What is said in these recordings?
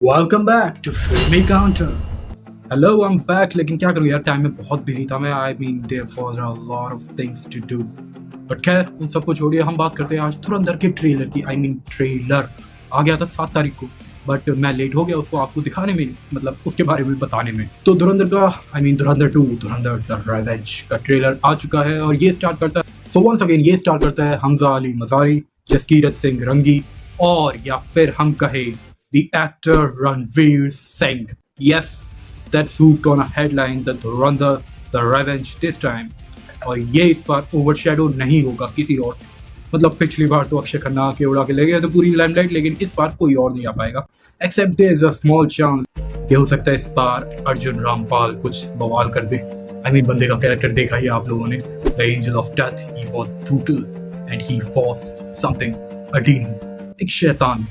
Welcome back to फिल्मी counter. Hello I am back. लेकिन क्या करूँ यार, टाइम में बहुत बिजी था मैं। I mean there for a lot of things to do. But खैर उन सबको छोड़िए, हम बात करते हैं आज धुरंधर के ट्रेलर की। आई मीन ट्रेलर आ गया था 7 तारीख को, बट मैं लेट हो गया उसको आपको दिखाने में, मतलब उसके बारे में बताने में। तो धुरंधर का I mean Dhurandhar 2 Dhurandhar the revenge का ट्रेलर आ चुका है और ये स्टार्ट करता है। सो वंस अगेन ये स्टार्ट करता है हमजा अली मज़ारी, जसकीरत सिंह रंगी और या फिर हम कहें the actor Ranveer Singh. Yes, that's who's gonna headline the Dhurandhar The Revenge this time. और ये इस बार ओवरशैडो नहीं होगा किसी और। मतलब पिछली बार तो अक्षय खन्ना आके उड़ा के ले गया तो पूरी लाइमलाइट, लेकिन इस बार कोई और नहीं आ पाएगा। Except there is a small chance कि हो सकता है इस बार अर्जुन रामपाल कुछ बवाल कर दे। आई मीन बंदे का कैरेक्टर देखा ही आप लोगों ने, the angel of death. He was brutal and he was something, a demon, एक शैतान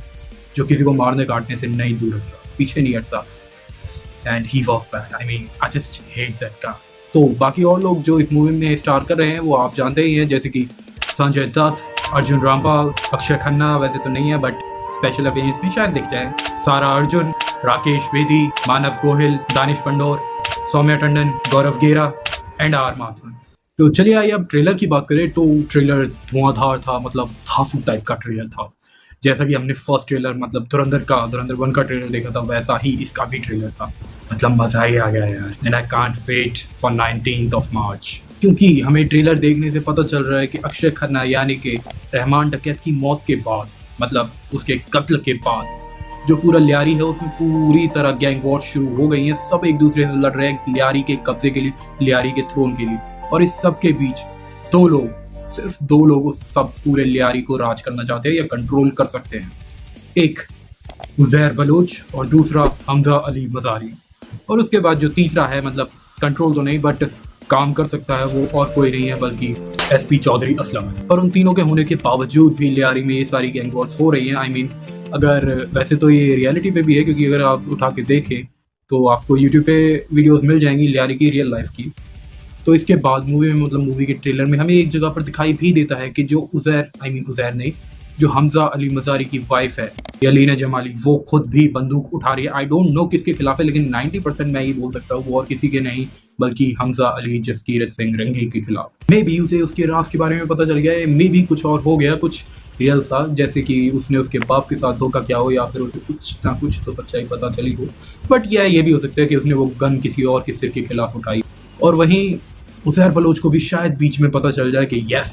जो किसी को मारने काटने से नहीं दूर हटता, पीछे नहीं हटता। And he was bad. I mean I just hate that guy. तो बाकी और लोग जो इस मूवी में स्टार कर रहे हैं वो आप जानते ही हैं, जैसे कि संजय दत्त, अर्जुन रामपाल, अक्षय खन्ना वैसे तो नहीं है बट स्पेशल अपीयरेंस में शायद दिख जाए, सारा अर्जुन, राकेश बेदी, मानव गोहिल, दानिश पंडोर, सौम्या टंडन, गौरव गेरा एंड आर माथुर। तो चलिए आइए अब ट्रेलर की बात करें। तो ट्रेलर धुआंधार था, मतलब धांसू टाइप का ट्रेलर था। जैसा कि हमने फर्स्ट ट्रेलर मतलब धुरंधर 1 का ट्रेलर देखा था, वैसा ही इसका भी ट्रेलर था। मतलब मजा ही आ गया यार। And I can't wait for 19th of March, क्योंकि हमें ट्रेलर देखने से पता चल रहा है कि अक्षय खन्ना यानी कि रहमान डकैत की मौत के बाद, मतलब उसके कत्ल के बाद जो पूरा लियारी है उसमें पूरी तरह गैंग वॉर शुरू हो गई है। सब एक दूसरे से लड़ रहे हैं लियारी के कब्जे के लिए, लियारी के थ्रोन के लिए। और इस सब के बीच सिर्फ दो लोग उस सब पूरे लियारी को राज करना चाहते हैं या कंट्रोल कर सकते हैं। एक उज़ैर बलोच और दूसरा हमजा अली मज़ारी। और उसके बाद जो तीसरा है, मतलब कंट्रोल तो नहीं बट काम कर सकता है, वो और कोई नहीं है बल्कि एसपी चौधरी असलम है। पर उन तीनों के होने के बावजूद भी लियारी में ये सारी गैंग वॉर्स हो रही हैं। आई मीन अगर वैसे तो ये रियलिटी पे भी है, क्योंकि अगर आप उठा के देखें तो आपको यूट्यूब पे वीडियोस मिल जाएंगी लियारी की रियल लाइफ की। तो इसके बाद मूवी में, मतलब मूवी के ट्रेलर में हमें एक जगह पर दिखाई भी देता है कि जो उज़ैर नहीं, जो हमजा अली मज़ारी की वाइफ है यलीना जमाली, वो खुद भी बंदूक उठा रही है। आई डोंट नो किसके खिलाफ है, लेकिन 90% मैं ये बोल सकता हूँ वो और किसी के नहीं बल्कि हमजा अली जसकीरत सिंह रंगी के खिलाफ। मे बी उसे उसके राज के बारे में पता चल गया है, मे बी कुछ और हो गया, कुछ रियल था, जैसे कि उसने उसके बाप के साथ धोखा किया हो या फिर उसे कुछ ना कुछ तो सच्चाई पता चली हो। बट ये भी हो सकता है कि उसने वो गन किसी और के सिर के खिलाफ उठाई। और वहीं उज़ैर बलोच को भी शायद बीच में पता चल जाए कि यस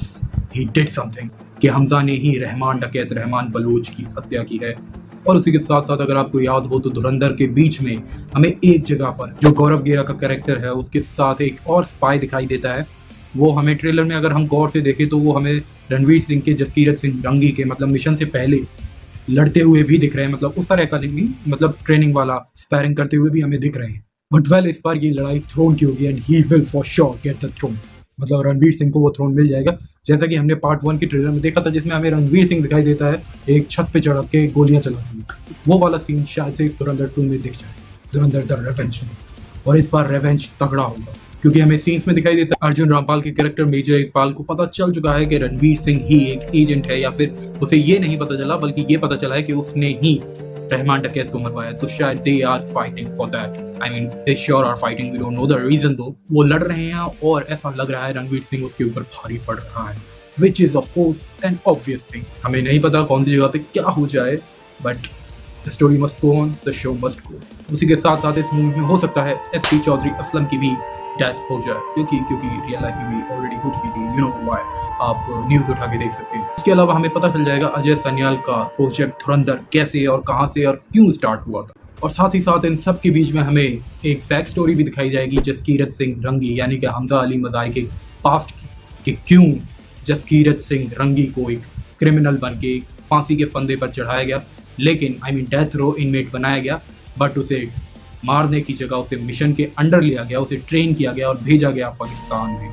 ही डिड समथिंग, कि हमजा ने ही रहमान बलोच की हत्या की है। और उसी के साथ साथ अगर आपको याद हो तो धुरंधर के बीच में हमें एक जगह पर जो गौरव गेरा का कैरेक्टर है उसके साथ एक और स्पाई दिखाई देता है। वो हमें ट्रेलर में अगर हम गौर से देखें तो वो हमें रणवीर सिंह के, जसकीरत सिंह रंगी के मतलब मिशन से पहले लड़ते हुए भी दिख रहे हैं। मतलब उस तरह का नहीं, मतलब ट्रेनिंग वाला स्पैरिंग करते हुए भी हमें दिख रहे हैं। बट वेल इस बार ये लड़ाई थ्रोन की होगी and he will for sure get the throne. मतलब रणवीर सिंह को वो थ्रोन मिल जाएगा, जैसा कि हमने पार्ट 1 की ट्रेलर में देखा था, जिसमें हमें रणवीर सिंह दिखाई देता है एक छत पे चढ़ के गोलियां चलाते हुए। वो वाला सीन शायद से इस धुरंधर 2 में दिख जाए, धुरंधर द रिवेंज में। और इस बार रिवेंज तगड़ा होगा, क्योंकि हमें सीन्स में दिखाई देता है अर्जुन रामपाल के कैरेक्टर मेजर इकबाल को पता चल चुका है कि रणवीर सिंह ही एक एजेंट है, या फिर उसे ये नहीं पता चला बल्कि ये पता चला है कि उसने ही रहमान डकैत को मरवाया। तो शायद they are fighting for that. I mean they sure are fighting, we don't know the reason though. वो लड़ रहे हैं और ऐसा लग रहा है रणवीर सिंह उसके ऊपर भारी पड़ रहा है, which is of course N obvious thing. हमें नहीं पता कौन सी जगह पे क्या हो जाए, but the story must go on, the show must go. उसी के साथ साथ इस मूवी में हो सकता है एसपी चौधरी असलम की भी डेथ हो जाए, क्योंकि रियल लाइफ में भी ऑलरेडी हो चुकी थी। यू नो व्हाई, आप न्यूज़ उठा के देख सकते हैं। इसके अलावा हमें पता चल जाएगा अजय सन्याल का प्रोजेक्ट धुरंधर कैसे और कहां से और क्यों स्टार्ट हुआ था। और साथ ही साथ इन सब के बीच में हमें एक बैक स्टोरी भी दिखाई जाएगी जसकीरत सिंह रंगी यानी कि हमजा अली मज़ारी के पास्ट की, कि क्यों जसकीरत सिंह रंगी को एक क्रिमिनल बन के फांसी के फंदे पर चढ़ाया गया, लेकिन I mean death row inmate बनाया गया, बट उसे मारने की जगह उसे मिशन के अंडर लिया गया, उसे ट्रेन किया गया और भेजा गया पाकिस्तान में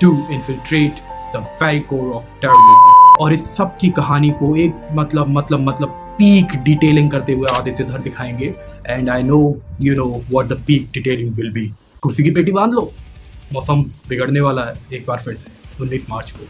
to infiltrate the very core of terrorism. और इस सब की कहानी को एक मतलब पीक डिटेलिंग करते हुए आदित्य धर दिखाएंगे। And I know you know what the peak detailing will be. कुर्सी की पेटी बांध लो, मौसम बिगड़ने वाला है एक बार फिर से 19 मार्च को।